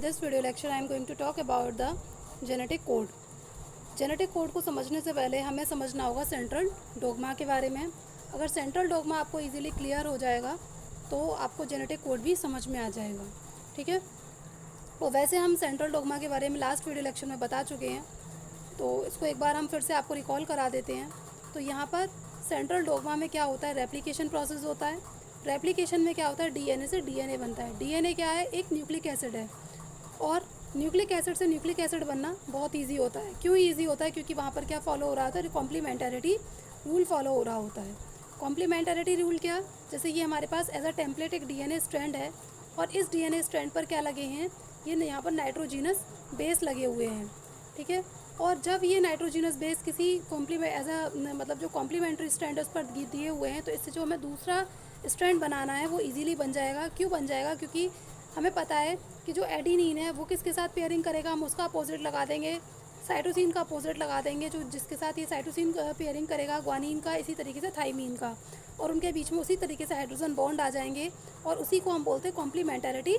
this video lecture I am going to talk about the genetic code. Genetic code को समझने से पहले हमें समझना होगा सेंट्रल डोग्मा के बारे में. अगर सेंट्रल डोग्मा आपको इजीली क्लियर हो जाएगा तो आपको जेनेटिक कोड भी समझ में आ जाएगा. ठीक है. तो वैसे हम सेंट्रल डोग्मा के बारे में लास्ट वीडियो लेक्चर में बता चुके हैं, तो इसको एक बार हम फिर से आपको रिकॉल करा देते हैं. तो यहाँ पर सेंट्रल डोग्मा में क्या होता है, रेप्लिकेशन प्रोसेस होता है. रेप्लिकेशन में क्या होता है, डीएनए से डीएनए बनता है. डीएनए क्या है, एक न्यूक्लिक एसिड है, और न्यूक्लिक एसिड से न्यूक्लिक एसिड बनना बहुत इजी होता है. क्यों इजी होता है, क्योंकि वहाँ पर क्या फॉलो हो रहा होता है, कॉम्प्लीमेंटरिटी रूल फॉलो हो रहा होता है. कॉम्प्लीमेंटरिटी रूल क्या, जैसे ये हमारे पास एज अ टेम्पलेट एक डीएनए स्ट्रैंड है, और इस डीएनए स्ट्रैंड पर क्या लगे हैं, ये यहाँ पर नाइट्रोजीनस बेस लगे हुए हैं. ठीक है. और जब ये नाइट्रोजीनस बेस किसी मतलब जो कॉम्प्लीमेंट्री स्ट्रैंड है उस पर दिए हुए हैं, तो इससे जो हमें दूसरा स्ट्रैंड बनाना है वो इजीली बन जाएगा. क्यों बन जाएगा, क्योंकि हमें पता है कि जो एडिनिन है वो किसके साथ पेयरिंग करेगा, हम उसका अपोजिट लगा देंगे. साइटोसिन का अपोजिट लगा देंगे, जो जिसके साथ ये साइटोसिन पेयरिंग करेगा ग्वानिन का, इसी तरीके से थाइमीन का, और उनके बीच में उसी तरीके से हाइड्रोजन बॉन्ड आ जाएंगे, और उसी को हम बोलते हैं कॉम्प्लीमेंटरिटी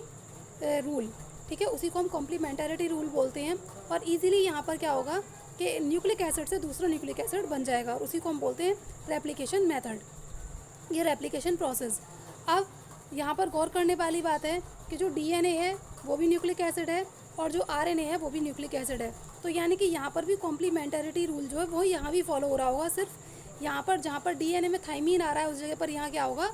रूल. ठीक है, उसी को हम कॉम्प्लीमेंटरिटी रूल बोलते हैं. और इजीली यहाँ पर क्या होगा कि न्यूक्लिक एसिड से दूसरा न्यूक्लिक एसिड बन जाएगा, और उसी को हम बोलते हैं रेप्लिकेशन मेथड, ये रेप्लिकेशन प्रोसेस. अब यहाँ पर गौर करने वाली बात है कि जो डीएनए है वो भी न्यूक्लिक एसिड है, और जो आरएनए है वो भी न्यूक्लिक एसिड है. तो यानी कि यहाँ पर भी कॉम्प्लीमेंटरिटी रूल जो है वो यहाँ भी फॉलो हो रहा होगा. सिर्फ यहाँ पर जहाँ पर डीएनए में थाइमीन आ रहा है उस जगह पर यहाँ क्या होगा,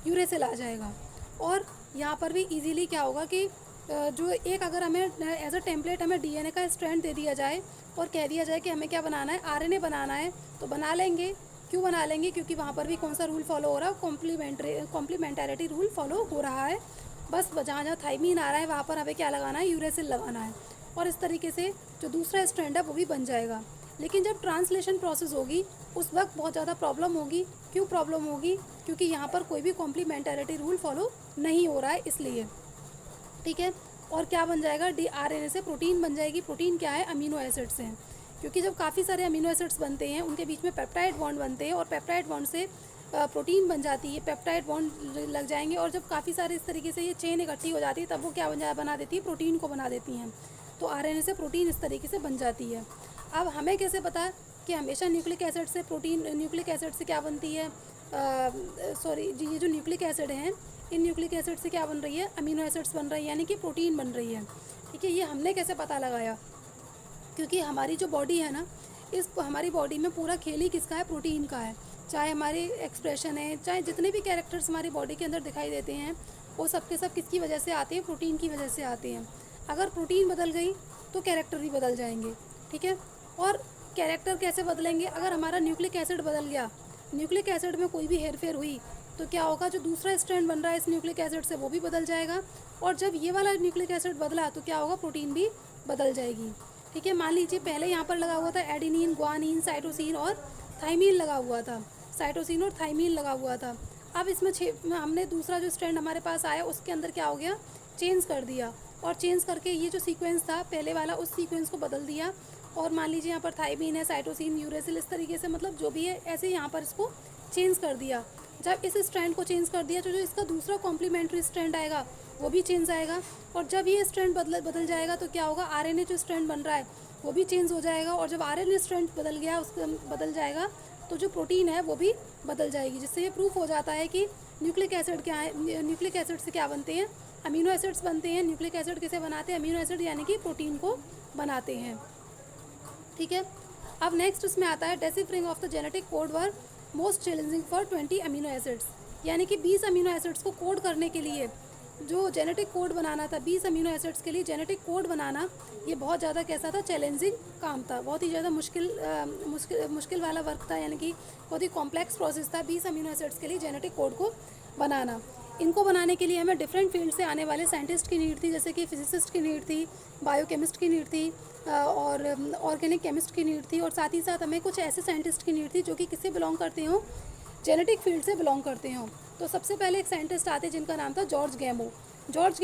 यूरेसिल आ जाएगा. और यहाँ पर भी इजीली क्या होगा कि जो एक अगर हमें एज अ टेम्पलेट हमें डीएनए का स्ट्रैंड दे दिया जाए और कह दिया जाए कि हमें क्या बनाना है, आरएनए बनाना है, तो बना लेंगे. क्यों बना लेंगे, क्योंकि वहाँ पर भी कौन सा रूल फॉलो हो रहा है, कॉम्प्लीमेंटरिटी रूल फॉलो हो रहा है. बस जहाँ जहाँ थाइमीन आ रहा है वहाँ पर हमें क्या लगाना है, यूरेसिल लगाना है, और इस तरीके से जो दूसरा स्ट्रैंड है वो भी बन जाएगा. लेकिन जब ट्रांसलेशन प्रोसेस होगी उस वक्त बहुत ज़्यादा प्रॉब्लम होगी. क्यों प्रॉब्लम होगी, क्योंकि यहाँ पर कोई भी कॉम्प्लीमेंटरिटी रूल फॉलो नहीं हो रहा है, इसलिए. ठीक है. और क्या बन जाएगा, आरएनए से प्रोटीन बन जाएगी. प्रोटीन क्या है, अमीनो एसिड्स हैं. क्योंकि जब काफ़ी सारे अमीनो एसिड्स बनते हैं उनके बीच में पेप्टाइड बॉन्ड बनते हैं, और पेप्टाइड बॉन्ड से प्रोटीन बन जाती है. पेप्टाइड बॉन्ड लग जाएंगे, और जब काफ़ी सारे इस तरीके से ये चेन इकट्ठी हो जाती है तब वो क्या बना देती है, प्रोटीन को बना देती हैं. तो आरएनए से प्रोटीन इस तरीके से बन जाती है. अब हमें कैसे पता कि हमेशा न्यूक्लिक एसिड से प्रोटीन, न्यूक्लिक एसिड से क्या बनती है, ये जो न्यूक्लिक एसिड हैं, इन न्यूक्लिक एसिड से क्या बन रही है, अमीनो एसिड्स बन रही है, यानी कि प्रोटीन बन रही है. ठीक है. ये हमने कैसे पता लगाया, क्योंकि हमारी जो बॉडी है ना, इस हमारी बॉडी में पूरा खेल ही किसका है, प्रोटीन का है. चाहे हमारी एक्सप्रेशन है, चाहे जितने भी कैरेक्टर्स हमारी बॉडी के अंदर दिखाई देते हैं, वो सब के सब किसकी वजह से आते हैं, प्रोटीन की वजह से आते हैं. अगर प्रोटीन बदल गई तो कैरेक्टर भी बदल जाएंगे. ठीक है. और कैरेक्टर कैसे बदलेंगे, अगर हमारा न्यूक्लिक एसिड बदल गया, न्यूक्लिक एसिड में कोई भी हेरफेर हुई तो क्या होगा, जो दूसरा स्ट्रैंड बन रहा है इस न्यूक्लिक एसिड से वो भी बदल जाएगा. और जब ये वाला न्यूक्लिक एसिड बदला तो क्या होगा, प्रोटीन भी बदल जाएगी. ठीक है. मान लीजिए पहले यहाँ पर लगा हुआ था एडिनिन, ग्वानिन, साइटोसिन और थाइमीन लगा हुआ था, साइटोसिन और थाइमीन लगा हुआ था. अब इसमें हमने दूसरा जो स्ट्रैंड हमारे पास आया उसके अंदर क्या हो गया, चेंज कर दिया, और चेंज करके ये जो सीक्वेंस था पहले वाला उस सीक्वेंस को बदल दिया. और मान लीजिए यहाँ पर थाइमीन है, साइटोसिन, यूरेसिल, इस तरीके से मतलब जो भी है ऐसे यहाँ पर इसको चेंज कर दिया. जब इस स्ट्रैंड को चेंज कर दिया तो जो इसका दूसरा कॉम्प्लीमेंट्री स्ट्रैंड आएगा वो भी चेंज आएगा. और जब ये स्ट्रैंड बदल जाएगा तो क्या होगा, आरएनए जो स्ट्रैंड बन रहा है वो भी चेंज हो जाएगा. और जब आरएनए स्ट्रैंड बदल गया, उसका बदल जाएगा, तो जो प्रोटीन है वो भी बदल जाएगी. जिससे ये प्रूफ हो जाता है कि न्यूक्लिक एसिड क्या है, न्यूक्लिक एसिड से क्या बनते हैं, अमीनो एसिड्स बनते हैं. न्यूक्लिक एसिड किसे बनाते हैं, अमीनो एसिड यानी कि प्रोटीन को बनाते हैं. ठीक है. अब नेक्स्ट उसमें आता है deciphering of the genetic code were most challenging for 20 amino acids. यानी कि 20 अमीनो एसिड्स को कोड करने के लिए जो जेनेटिक कोड बनाना था, 20 अमीनो एसिड्स के लिए जेनेटिक कोड बनाना, ये बहुत ज़्यादा कैसा था, चैलेंजिंग काम था. बहुत ही ज़्यादा मुश्किल वाला वर्क था, यानी कि बहुत ही कॉम्प्लेक्स प्रोसेस था 20 अमीनो एसिड्स के लिए जेनेटिक कोड को बनाना. इनको बनाने के लिए हमें डिफरेंट फील्ड से आने वाले साइंटिस्ट की नीड थी, जैसे कि फिजिसिस्ट की नीड थी, बायोकेमिस्ट की नीड थी, और ऑर्गेनिक केमिस्ट की नीड थी, और साथ ही साथ हमें कुछ ऐसे साइंटिस्ट की नीड थी जो कि किससे बिलोंग करते हों, जेनेटिक फील्ड से बिलोंग करते हों. तो सबसे पहले एक साइंटिस्ट आते जिनका नाम था जॉर्ज गैमो. जॉर्ज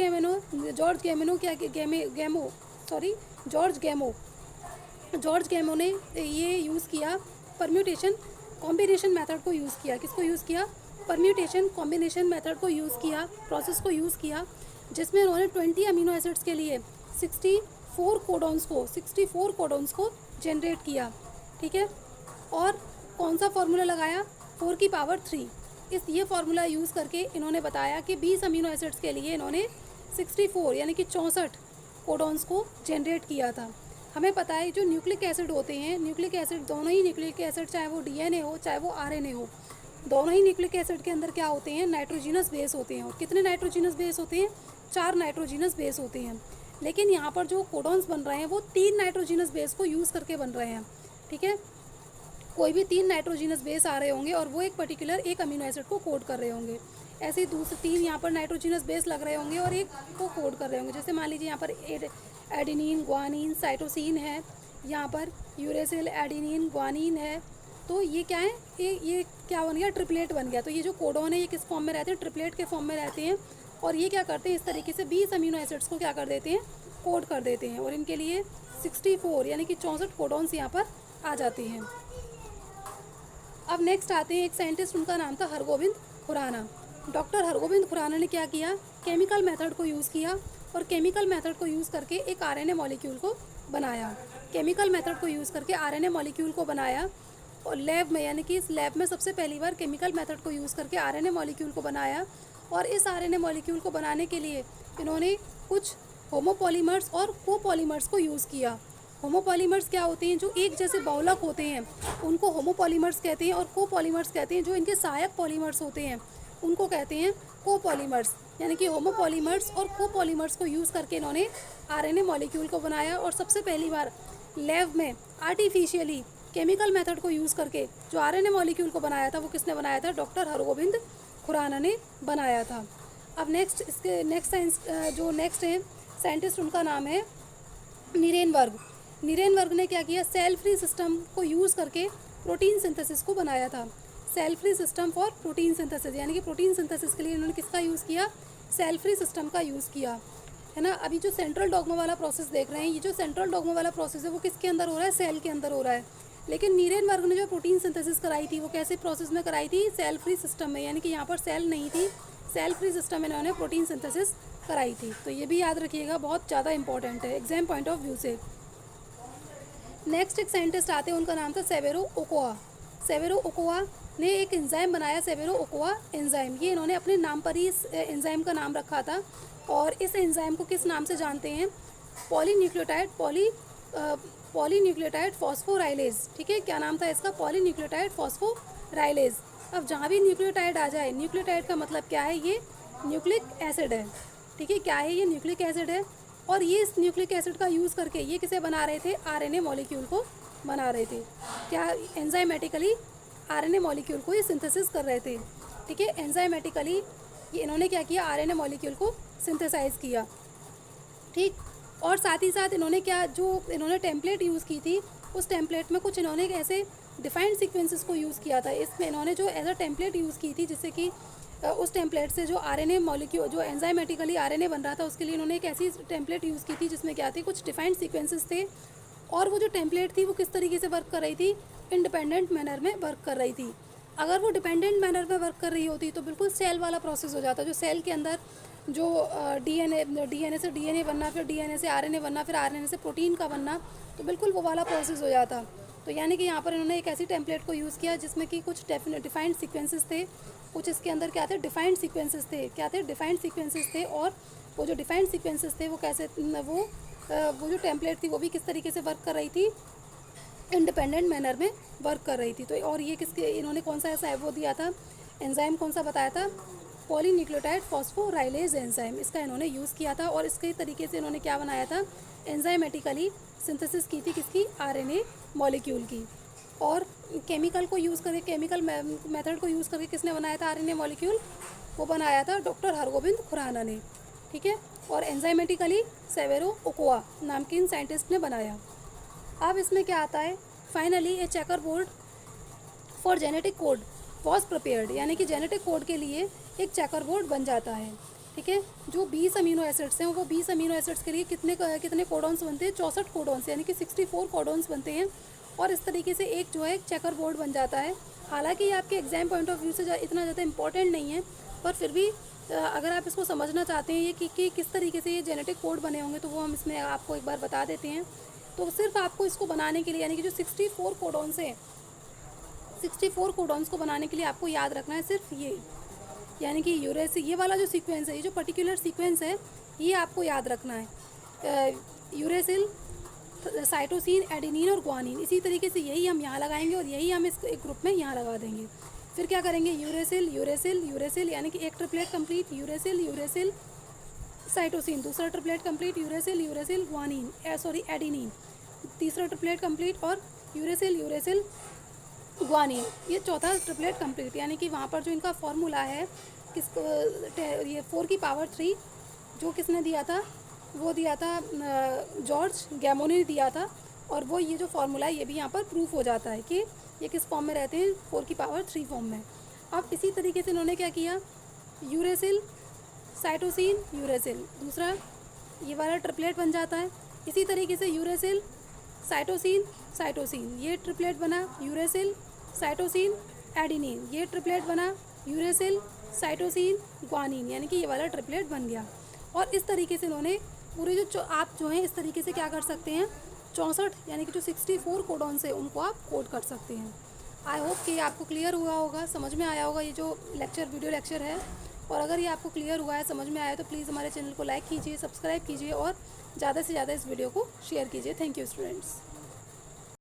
गैमो ने ये यूज़ किया परम्यूटेशन कॉम्बिनेशन मेथड को यूज़ किया. किसको यूज़ किया, परम्यूटेशन कॉम्बिनेशन मेथड को यूज़ किया, प्रोसेस को यूज़ किया, जिसमें उन्होंने 20 अमीनो एसिड्स के लिए 64 कोडॉन्स को जनरेट किया, ठीक है। और कौन सा फार्मूला लगाया, 4 की पावर 3। ये फार्मूला यूज़ करके इन्होंने बताया कि 20 अमीनो एसिड्स के लिए इन्होंने 64 यानी कि 64 कोडॉन्स को जनरेट किया था। हमें पता है जो न्यूक्लिक एसिड होते हैं, न्यूक्लिक एसिड दोनों ही न्यूक्लिक एसिड, चाहे वो डीएनए हो चाहे वो आरएनए हो, दोनों ही न्यूक्लिक एसिड के अंदर क्या होते हैं, नाइट्रोजिनस बेस होते हैं। और कितने नाइट्रोजिनस बेस होते हैं, 4 नाइट्रोजिनस बेस होते हैं। लेकिन यहाँ पर जो कोडॉन्स बन रहे हैं वो 3 नाइट्रोजिनस बेस को यूज़ करके बन रहे हैं, ठीक है। कोई भी 3 नाइट्रोजिनस बेस आ रहे होंगे और वो एक पर्टिकुलर एक अमीनो एसिड को कोड कर रहे होंगे। ऐसे ही दूसरे 3 यहाँ पर नाइट्रोजिनस बेस लग रहे होंगे और एक को कोड कर रहे होंगे। जैसे मान लीजिए यहाँ पर एडेनिन, ग्वानिन, साइटोसिन है, यहाँ पर यूरेसिल, एडेनिन, ग्वानिन है। तो ये क्या है, ये क्या बन गया, ट्रिपलेट बन गया। तो ये जो कोडॉन है ये किस फॉर्म में रहते हैं, ट्रिपलेट के फॉर्म में रहते हैं। और ये क्या करते हैं, इस तरीके से 20 अमीनो एसिड्स को क्या कर देते हैं, कोड कर देते हैं। और इनके लिए 64 यानी कि 64 कोडॉन्स यहाँ पर आ जाते हैं। अब नेक्स्ट आते हैं एक साइंटिस्ट, उनका नाम था हरगोविंद खुराना। डॉक्टर हरगोविंद खुराना ने क्या किया, केमिकल मेथड को यूज़ किया और केमिकल मेथड को यूज़ करके एक आरएनए मॉलिक्यूल को बनाया। केमिकल मेथड को यूज़ करके आरएनए मॉलिक्यूल को बनाया और लैब में, यानी कि इस लैब में सबसे पहली बार केमिकल मेथड को यूज़ करके आरएनए मॉलिक्यूल को बनाया। और इस आरएनए मॉलिक्यूल को बनाने के लिए इन्होंने कुछ होमोपॉलीमर्स और कोपॉलीमर्स को यूज़ किया। होमोपॉलीमर्स क्या होते हैं, जो एक जैसे बहुलक होते हैं उनको होमोपॉलीमर्स कहते हैं। और कोपॉलीमर्स कहते हैं जो इनके सहायक पॉलीमर्स होते हैं उनको कहते हैं कोपॉलीमर्स। यानी कि होमोपॉलीमर्स और कोपॉलीमर्स को यूज़ करके इन्होंने आरएनए मॉलिक्यूल को बनाया। और सबसे पहली बार लैब में आर्टिफिशियली केमिकल मेथड को यूज़ करके जो आरएनए मॉलिक्यूल को बनाया था वो किसने बनाया था, डॉक्टर हरगोविंद खुराना ने बनाया था। अब इसके नेक्स्ट है साइंटिस्ट, उनका नाम है नीरेनबर्ग। नीरेनबर्ग ने क्या किया, सेल फ्री सिस्टम को यूज़ करके प्रोटीन सिंथेसिस को बनाया था। Cell free system for protein synthesis, यानी कि प्रोटीन सिंथेसिस के लिए इन्होंने किसका यूज़ किया, सेल फ्री सिस्टम का यूज़ किया, है ना। अभी जो सेंट्रल डॉग्मा वाला प्रोसेस देख रहे हैं, ये जो सेंट्रल डॉग्मा वाला प्रोसेस है वो किसके अंदर हो रहा है, सेल के अंदर हो रहा है। लेकिन नीरेनबर्ग ने जो प्रोटीन सिंथेसिस कराई थी वो कैसे प्रोसेस में कराई थी, सेल फ्री सिस्टम में, यानी कि यहाँ पर सेल नहीं थी, सेल फ्री सिस्टम में इन्होंने प्रोटीन सिंथेसिस कराई थी। तो ये भी याद रखिएगा, बहुत ज़्यादा इंपॉर्टेंट है एग्जाम पॉइंट ऑफ व्यू से। नेक्स्ट एक साइंटिस्ट आते हैं, उनका नाम था सेवेरो ओकोआ। सेवेरो ओकोआ ने एक एंजाइम बनाया, सेवेरो ओकोआ एंजाइम। ये इन्होंने अपने नाम पर ही इस एंजाइम का नाम रखा था। और इस एंजाइम को किस नाम से जानते हैं, पॉलीन्यूक्लियोटाइड फॉस्फोराइलेज, ठीक है। क्या नाम था इसका, पॉलीन्यूक्लियोटाइड फॉस्फोराइलेज। अब जहाँ भी न्यूक्लियोटाइड आ जाए, न्यूक्लियोटाइड का मतलब क्या है, ये न्यूक्लिक एसिड है, ठीक है। क्या है ये, न्यूक्लिक एसिड है। और ये इस न्यूक्लिक एसिड का यूज़ करके ये किसे बना रहे थे, आरएनए मॉलिक्यूल को बना रहे थे। क्या, एंजाइमेटिकली आरएनए मॉलिक्यूल को ये सिंथेसिस कर रहे थे, ठीक है। एंजाइमेटिकली ये इन्होंने क्या किया, आरएनए मॉलिक्यूल को सिंथेसाइज किया, ठीक। और साथ ही साथ इन्होंने इन्होंने टेम्पलेट यूज़ की थी, उस टेम्पलेट में कुछ इन्होंने ऐसे डिफाइंड सीक्वेंसेस को यूज़ किया था। इसमें इन्होंने जो एज अ टेम्पलेट यूज़ की थी, जिससे कि उस टेम्पलेट से जो आरएनए मॉलिक्यूल, जो एंजाइमेटिकली आरएनए बन रहा था, उसके लिए इन्होंने एक ऐसी टेम्पलेट यूज़ की थी जिसमें क्या थी, कुछ डिफाइंड सीक्वेंसेस थे। और वो जो टेम्पलेट थी वो किस तरीके से वर्क कर रही थी, इंडिपेंडेंट मैनर में वर्क कर रही थी। अगर वो डिपेंडेंट मैनर में वर्क कर रही होती तो बिल्कुल सेल वाला प्रोसेस हो जाता, जो सेल के अंदर जो डीएनए से डीएनए बनना, फिर डीएनए से आरएनए बनना, फिर आरएनए से प्रोटीन का बनना, तो बिल्कुल वो वाला प्रोसेस हो जाता। तो यानी कि यहाँ पर इन्होंने एक ऐसी टेम्पलेट को यूज़ किया जिसमें कि कुछ डिफाइंड सीक्वेंसेस थे, कुछ इसके अंदर क्या थे, डिफाइंड सीक्वेंसेस थे, क्या थे, डिफाइंड सीक्वेंसेस थे। और वो जो डिफाइंड सीक्वेंसेस थे वो कैसे, वो जो टेम्पलेट थी वो भी किस तरीके से वर्क कर रही थी, इंडिपेंडेंट मैनर में वर्क कर रही थी। तो और ये किसके, इन्होंने कौन सा ऐसा वो दिया था, एंजाइम कौन सा बताया था, पॉलीन्यूक्लियोटाइड फॉस्फोराइलेज एंजाइम, इसका इन्होंने यूज़ किया था। और इसके तरीके से इन्होंने क्या बनाया था, एंजाइमेटिकली सिंथेसिस की थी किसकी, आरएनए मॉलिक्यूल की। और केमिकल को यूज़ करके, केमिकल मेथड को यूज़ करके किसने बनाया था आरएनए मॉलिक्यूल, वो बनाया था डॉक्टर हरगोविंद खुराना ने, ठीक है। और एंजाइमेटिकली सेवेरो ओकोआ नाम के इन साइंटिस्ट ने बनाया। अब इसमें क्या आता है, finally A checker board for genetic code was prepared, यानी कि जेनेटिक कोड के लिए एक चेकर बोर्ड बन जाता है, ठीक है। जो 20 अमीनो एसिड्स हैं वो 20 अमीनो एसिड्स के लिए कितने कोडॉन्स बनते हैं, 64 कोडॉन्स, यानी कि 64 कोडॉन्स बनते हैं। और इस तरीके से एक जो है एक चेकर बोर्ड बन जाता है। हालांकि ये आपके एग्जाम पॉइंट ऑफ व्यू से इतना ज़्यादा इंपॉर्टेंट नहीं है, पर फिर भी अगर आप इसको समझना चाहते हैं ये कि किस तरीके से ये जेनेटिक कोड बने होंगे, तो वो हम इसमें आपको एक बार बता देते हैं। तो सिर्फ आपको इसको बनाने के लिए, यानी कि जो 64 कोडॉन्स है, 64 कोडॉन्स को बनाने के लिए आपको याद रखना है सिर्फ ये, यानी कि यूरेसिल, ये वाला जो सीक्वेंस है, ये जो पर्टिकुलर सीक्वेंस है, ये आपको याद रखना है। यूरेसिल, साइटोसिन, एडेनिन और ग्वानिन, इसी तरीके से यही हम यहाँ लगाएंगे और यही हम इस एक ग्रुप में यहाँ लगा देंगे। फिर क्या करेंगे, यूरेसिल यूरेसिल यूरेसिल, यानी कि एक triplet complete, uracil uracil cytosine, दूसरा triplet complete, uracil uracil guanine, adenine, तीसरा ट्रिपलेट कंप्लीट, और यूरेसिल यूरेसिल ग्वानिन, ये चौथा ट्रिपलेट कंप्लीट। यानी कि वहाँ पर जो इनका फॉर्मूला है, किसको, ये 4 की पावर 3 जो किसने दिया था, वो दिया था जॉर्ज गैमो ने दिया था, और वो ये जो फार्मूला है ये भी यहाँ पर प्रूफ हो जाता है कि ये किस फॉर्म में रहते हैं, 4 की पावर 3 फॉर्म में। अब इसी तरीके से इन्होंने क्या किया, यूरेसिल साइटोसिन यूरेसिल, दूसरा ये वाला ट्रिपलेट बन जाता है। इसी तरीके से यूरेसिल साइटोसिन साइटोसिन, ये ट्रिपलेट बना, यूरेसिल साइटोसिन एडेनिन, ये ट्रिपलेट बना, यूरेसिल साइटोसिन ग्वानिन, यानी कि ये वाला ट्रिपलेट बन गया। और इस तरीके से इन्होंने पूरे आप जो हैं इस तरीके से क्या कर सकते हैं, 64 यानी कि जो 64 कोडॉन्स है उनको आप कोड कर सकते हैं। आई होप कि आपको क्लियर हुआ होगा, समझ में आया होगा ये जो वीडियो लेक्चर है। और अगर ये आपको क्लियर हुआ है, समझ में आया, तो प्लीज़ हमारे चैनल को लाइक कीजिए, सब्सक्राइब कीजिए और ज़्यादा से ज़्यादा इस वीडियो को शेयर कीजिए। Thank you students.